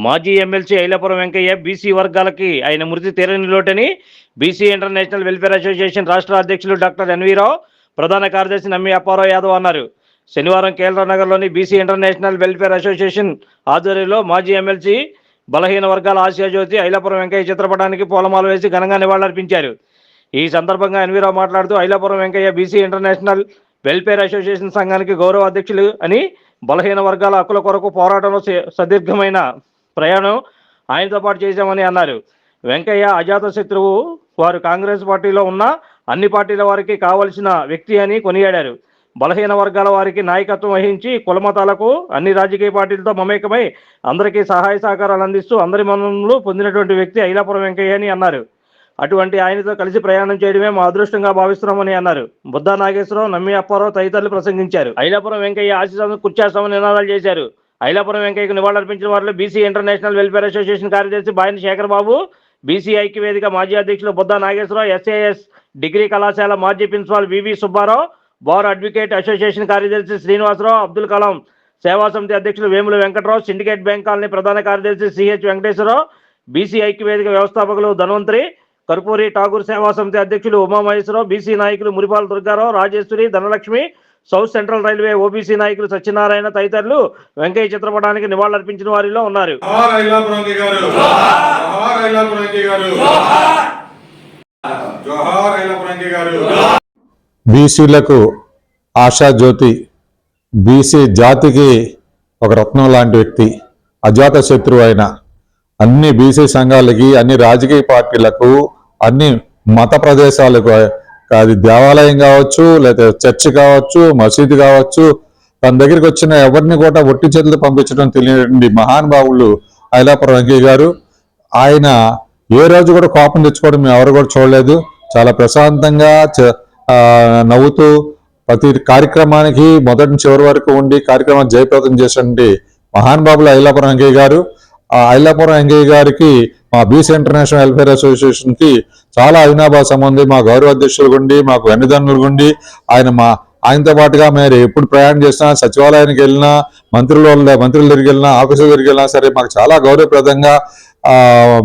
మాజీ MLC Ailapuram Venkaiah BC వర్గాలకి ఆయన మృతి తీరని లోటని బీసీ ఇంటర్నేషనల్ వెల్ఫేర్ అసోసియేషన్ రాష్ట్ర అధ్యక్షులు డాక్టర్ ఎన్వీరావు, ప్రధాన కార్యదర్శి నమ్మి అప్పారావు యాదవ్ అన్నారు. శనివారం కేంద్రనగర్లోని బీసీ ఇంటర్నేషనల్ వెల్ఫేర్ అసోసియేషన్ ఆధ్వర్యంలో మాజీ ఎమ్మెల్సీ బలహీన వర్గాల ఆశయాజ్యోతి ఐలాపురం వెంకయ్య చిత్రపటానికి పూలమాల వేసి ఘనంగా నివాళులర్పించారు. ఈ సందర్భంగా ఎన్వీరావు మాట్లాడుతూ Ailapuram Venkaiah BC international welfare association సంఘానికి గౌరవ అధ్యక్షులు అని, బలహీన వర్గాల హక్కుల కొరకు పోరాటంలో సుదీర్ఘమైన ప్రయాణం ఆయనతో పాటు చేశామని అన్నారు. వెంకయ్య అజాత శత్రువు, వారు కాంగ్రెస్ పార్టీలో ఉన్న అన్ని పార్టీల వారికి కావలసిన వ్యక్తి అని కొనియాడారు. బలహీన వర్గాల వారికి నాయకత్వం వహించి కులమతాలకు అన్ని రాజకీయ పార్టీలతో మమేకమై అందరికీ సహాయ సహకారాలు అందిస్తూ అందరి మన్ననలు పొందినటువంటి వ్యక్తి ఐలాపురం వెంకయ్య అని అన్నారు. అటువంటి ఆయనతో కలిసి ప్రయాణం చేయడమే మా అదృష్టంగా భావిస్తున్నామని అన్నారు. బుద్ధా నాగేశ్వరరావు, నమ్మి అప్పారావు తదితరులు ప్రసంగించారు. ఐలాపురం వెంకయ్య ఆశీస్సులను కూర్చేస్తామని నినాదాలు చేశారు. ఐలాపురం వెంకయ్యకు నివాళులర్పించిన వారిలో బీసీ ఇంటర్నేషనల్ వెల్ఫేర్ అసోసియేషన్ కార్యదర్శి బాయిని శేఖర్ బాబు, బీసీ ఐక్యవేదిక మాజీ అధ్యక్షులు బుద్ధా నాగేశ్వరరావు, ఎస్ఏఎస్ డిగ్రీ కళాశాల మాజీ ప్రిన్సిపాల్ వివి సుబ్బారావు, బార్ అడ్వకేట్ అసోసియేషన్ కార్యదర్శి శ్రీనివాసరావు, అబ్దుల్ కలాం సేవా సమితి అధ్యక్షులు Vemula Venkatarao, syndicate bank colony ప్రధాన కార్యదర్శి సిహెచ్ వెంకటేశ్వరరావు, బీసీ ఐక్యవేదిక వ్యవస్థాపకులు ధన్వంతరి, కర్పూరి ఠాగూర్ సేవా సమితి అధ్యక్షులు ఉమామహేశ్వరరావు, బీసీ నాయకులు Muripala Durga Rao, Rajeswari, Dhanalakshmi, south central railway OBC నాయకులు సత్యనారాయణ తదితరులు వెంకయ్య చిత్రపటానికి నివాళులర్పించిన వారిలో ఉన్నారు. బీసీలకు ఆశాజ్యోతి, బీసీ జాతికి ఒక రత్నం లాంటి వ్యక్తి, అజాత శత్రువు అయిన అన్ని బీసీ సంఘాలకి, అన్ని రాజకీయ పార్టీలకు, అన్ని మత ప్రదేశాలకు, అది దేవాలయం కావచ్చు, లేదా చర్చ్ కావచ్చు, మసీదు కావచ్చు, తన దగ్గరికి వచ్చిన ఎవరిని కూడా ఒట్టి చేతులు పంపించడం తెలియని మహానుభావులు ఐలాపురం వెంకయ్య గారు. ఆయన ఏ రోజు కూడా కోపం తెచ్చుకోవడం మేము ఎవరు కూడా చూడలేదు. చాలా ప్రశాంతంగా నవ్వుతూ ప్రతి కార్యక్రమానికి మొదటి నుంచి చివరి వరకు ఉండి కార్యక్రమాన్ని జయప్రదం చేసినటువంటి మహానుభావులు ఐలాపురం వెంకయ్య గారు. ఐలాపురం వెంకయ్య గారికి మా బీసీ ఇంటర్నేషనల్ వెల్ఫేర్ అసోసియేషన్కి చాలా అవినాభావ సంబంధం. మా గౌరవ అధ్యక్షులు గుండి, మాకు వెన్నుదన్నులు గుండి, ఆయనతో పాటుగా మీరు ఎప్పుడు ప్రయాణం చేసినా, సచివాలయానికి వెళ్ళినా, మంత్రుల దగ్గరికి వెళ్ళినా, ఆఫీసుల దగ్గరికి వెళ్ళినా సరే మాకు చాలా గౌరవప్రదంగా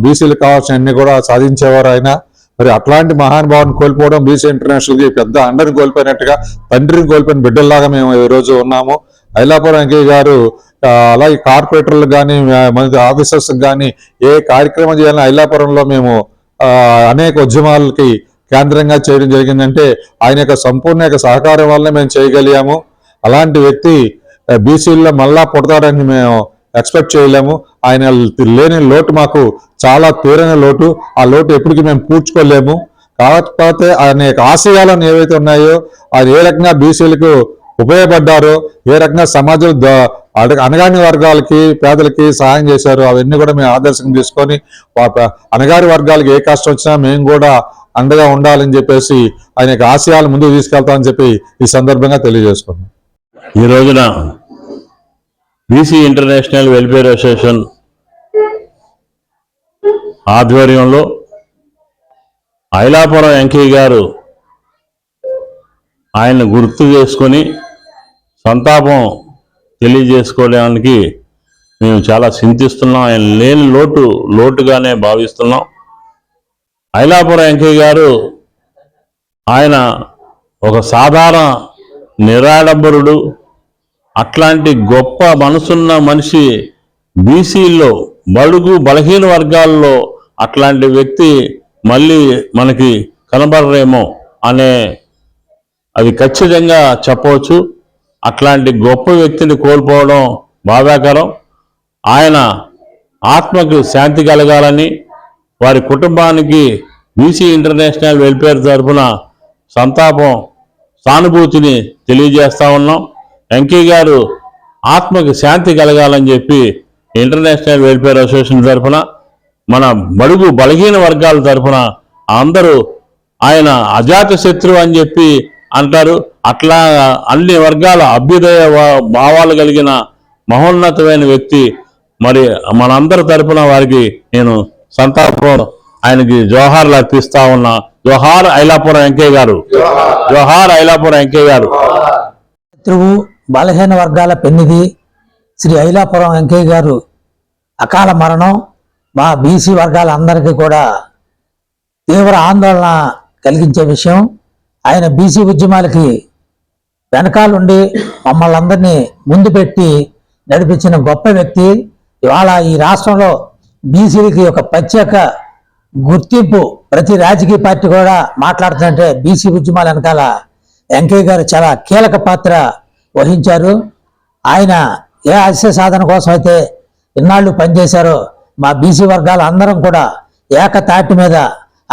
బీసీలకు కావాల్సిన అన్ని కూడా సాధించేవారు ఆయన. మరి అట్లాంటి మహానుభావుని కోల్పోవడం బీసీ ఇంటర్నేషనల్కి పెద్ద అండర్ని కోల్పోయినట్టుగా, తండ్రిని కోల్పోయిన బిడ్డల్లాగా మేము ఈరోజు ఉన్నాము. ఐలాపురం వెంకయ్య గారు అలాగే కార్పొరేటర్లు కానీ, మంది ఆఫీసర్స్ కానీ ఏ కార్యక్రమం చేయాలని ఐలాపురంలో మేము అనేక ఉద్యమాలకి కేంద్రంగా చేయడం జరిగిందంటే ఆయన యొక్క సంపూర్ణ సహకారం వల్లనే మేము చేయగలిగాము. అలాంటి వ్యక్తి బీసీల్లో మళ్ళా పుడతారని మేము ఎక్స్పెక్ట్ చేయలేము. ఆయన లేని లోటు మాకు చాలా తీరని లోటు. ఆ లోటు ఎప్పటికీ మేము పూడ్చుకోలేము. కాకపోతే ఆయన యొక్క ఆశయాలను ఏవైతే ఉన్నాయో, ఆయన ఏ రకంగా బీసీలకు ఉపయోగపడ్డారో, ఏ రకంగా సమాజంలో అనగాని వర్గాలకి, పేదలకి సహాయం చేశారో అవన్నీ కూడా మేము ఆదర్శంగా తీసుకొని అనగారి వర్గాలకి ఏ కష్టం వచ్చినా మేము కూడా అండగా ఉండాలని చెప్పేసి ఆయన యొక్క ఆశయాలు ముందుకు తీసుకెళ్తామని చెప్పి ఈ సందర్భంగా తెలియజేసుకున్నాం. ఈ రోజున బీసీ ఇంటర్నేషనల్ వెల్ఫేర్ అసోసియేషన్ ఆధ్వర్యంలో ఐలాపురం వెంకయ్య గారు ఆయన్ని గుర్తు చేసుకొని సంతాపం తెలియజేసుకోవడానికి మేము చాలా చింతిస్తున్నాం. ఆయన లేని లోటుగానే భావిస్తున్నాం. ఐలాపురం వెంకయ్య గారు ఆయన ఒక సాధారణ నిరాడంబరుడు. అట్లాంటి గొప్ప మనసున్న మనిషి బీసీల్లో, బడుగు బలహీన వర్గాల్లో అట్లాంటి వ్యక్తి మళ్ళీ మనకి కనబడరేమో అనే అది ఖచ్చితంగా చెప్పవచ్చు. అట్లాంటి గొప్ప వ్యక్తిని కోల్పోవడం బాధాకరం. ఆయన ఆత్మకు శాంతి కలగాలని, వారి కుటుంబానికి బీసీ ఇంటర్నేషనల్ వెల్ఫేర్ తరఫున సంతాపం, సానుభూతిని తెలియజేస్తా ఉన్నాం. వెంకయ్య గారు ఆత్మకు శాంతి కలగాలని చెప్పి ఇంటర్నేషనల్ వెల్ఫేర్ అసోసియేషన్ తరఫున, మన బడుగు బలహీన వర్గాల తరఫున అందరూ ఆయన అజాత శత్రువు అని చెప్పి అంటారు. అట్లా అన్ని వర్గాల అభ్యుదయ భావాలు కలిగిన మహోన్నతమైన వ్యక్తి. మరి మనందరి తరఫున వారికి నేను సంతాపం, ఆయనకి జోహార్లు అర్పిస్తా ఉన్నా. జోహార్ ఐలాపురం వెంకయ్య గారు, జోహార్ ఐలాపురం వెంకయ్య గారు. శత్రువు, బలహీన వర్గాల పెన్నిధి శ్రీ ఐలాపురం వెంకయ్య గారు అకాల మరణం మా బీసీ వర్గాలందరికీ కూడా తీవ్ర ఆందోళన కలిగించే విషయం. ఆయన బీసీ ఉద్యమాలకి వెనకాలండి మమ్మల్ని అందరినీ ముందు పెట్టి నడిపించిన గొప్ప వ్యక్తి. ఇవాళ ఈ రాష్ట్రంలో బీసీలకి ఒక ప్రత్యేక గుర్తింపు ప్రతి రాజకీయ పార్టీ కూడా మాట్లాడుతుందంటే బీసీ ఉద్యమాల వెనకాల వెంకయ్య గారు చాలా కీలక పాత్ర వహించారు. ఆయన ఏ ఆశయ సాధన కోసం అయితే ఇన్నాళ్ళు పనిచేశారో మా బీసీ వర్గాలు అందరం కూడా ఏకతాటి మీద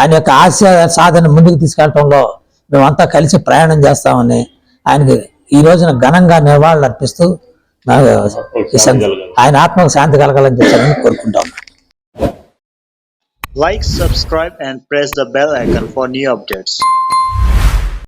ఆయన యొక్క ఆశయ సాధన ముందుకు తీసుకెళ్లడంలో మేమంతా కలిసి ప్రయాణం చేస్తామని ఆయనకి ఈ రోజున ఘనంగా నివాళులు అర్పిస్తూ ఆయన ఆత్మకు శాంతి కలగాలని చెప్పాలని కోరుకుంటాం. Like, subscribe and press the bell icon for new updates.